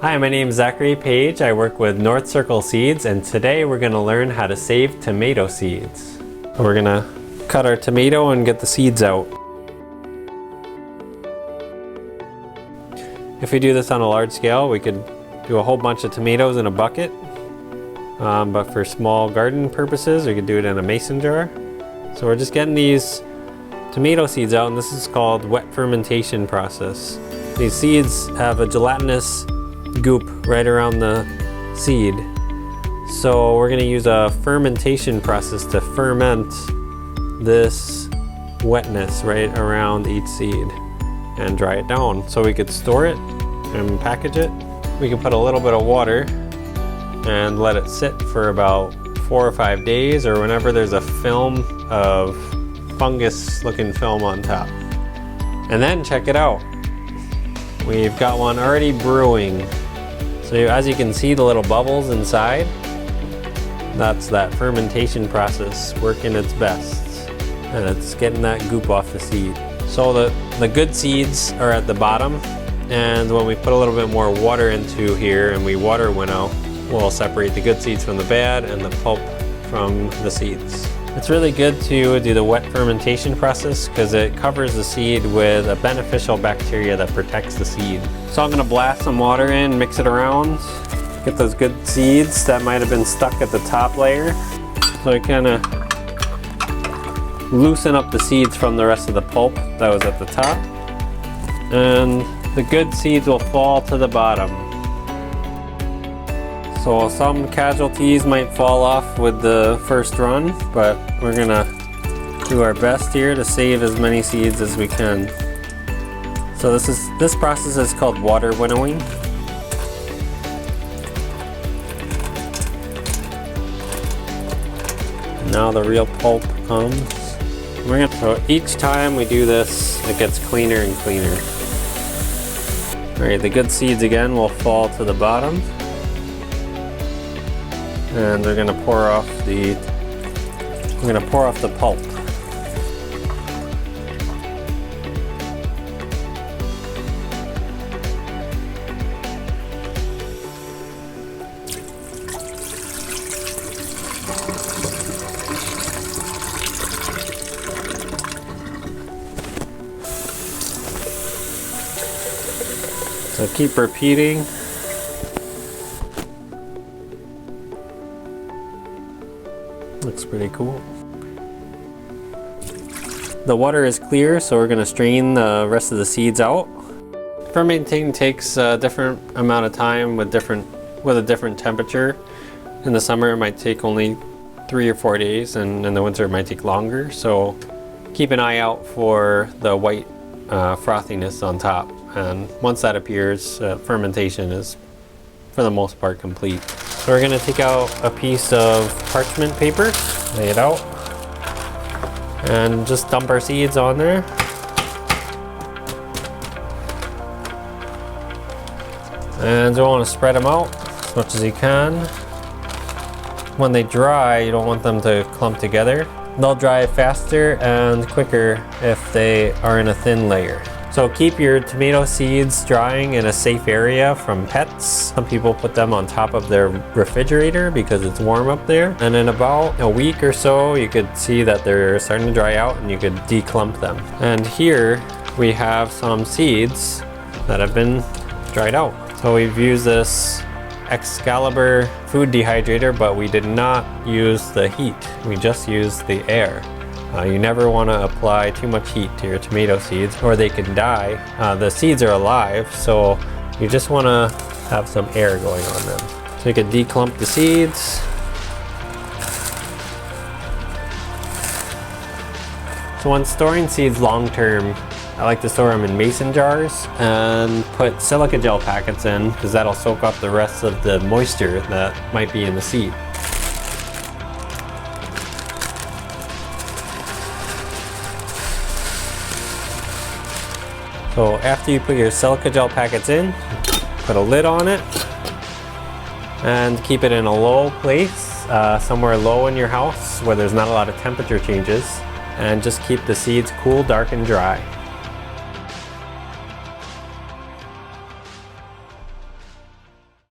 Hi, my name is Zachary. Paige. I work with North Circle Seeds, and today we're going to learn how to save tomato seeds. We're going to cut our tomato and get the seeds out. If we do this on a large scale, we could do a whole bunch of tomatoes in a bucket. But for small garden purposes, we could do it in a mason jar. So we're just getting these tomato seeds out, and this is called wet fermentation process. These seeds have a gelatinous goop right around the seed. So we're going to use a fermentation process to ferment this wetness right around each seed and dry it down. So we could store it and package it. We can put a little bit of water and let it sit for about 4 or 5 days, or whenever there's a film of fungus looking film on top. And then check it out. We've got one already brewing. So as you can see, the little bubbles inside, that's that fermentation process working its best. And it's getting that goop off the seed. So the good seeds are at the bottom, and when we put a little bit more water into here and we water winnow, we'll separate the good seeds from the bad and the pulp from the seeds. It's really good to do the wet fermentation process because it covers the seed with a beneficial bacteria that protects the seed. So I'm going to blast some water in, mix it around, get those good seeds that might have been stuck at the top layer. So I kind of loosen up the seeds from the rest of the pulp that was at the top. And the good seeds will fall to the bottom. So some casualties might fall off with the first run, but we're gonna do our best here to save as many seeds as we can. So this process is called water winnowing. Now the real pulp comes. So each time we do this, it gets cleaner and cleaner. All right, the good seeds again will fall to the bottom. And we're gonna pour off the pulp. So keep repeating. Looks pretty cool. The water is clear, so we're going to strain the rest of the seeds out. Fermenting takes a different amount of time with a different temperature. In the summer it might take only 3 or 4 days, and in the winter it might take longer. So keep an eye out for the white frothiness on top. And once that appears, fermentation is for the most part complete. So we're going to take out a piece of parchment paper, lay it out, and just dump our seeds on there. And you want to spread them out as much as you can. When they dry, you don't want them to clump together. They'll dry faster and quicker if they are in a thin layer. So keep your tomato seeds drying in a safe area from pets. Some people put them on top of their refrigerator because it's warm up there. And in about a week or so, you could see that they're starting to dry out and you could declump them. And here we have some seeds that have been dried out. So we've used this Excalibur food dehydrator, but we did not use the heat. We just used the air. You never want to apply too much heat to your tomato seeds or they can die. The seeds are alive, so you just want to have some air going on them. So you can declump the seeds. So when storing seeds long term, I like to store them in mason jars and put silica gel packets in because that'll soak up the rest of the moisture that might be in the seed. So after you put your silica gel packets in, put a lid on it and keep it in a low place, somewhere low in your house where there's not a lot of temperature changes, and just keep the seeds cool, dark, and dry.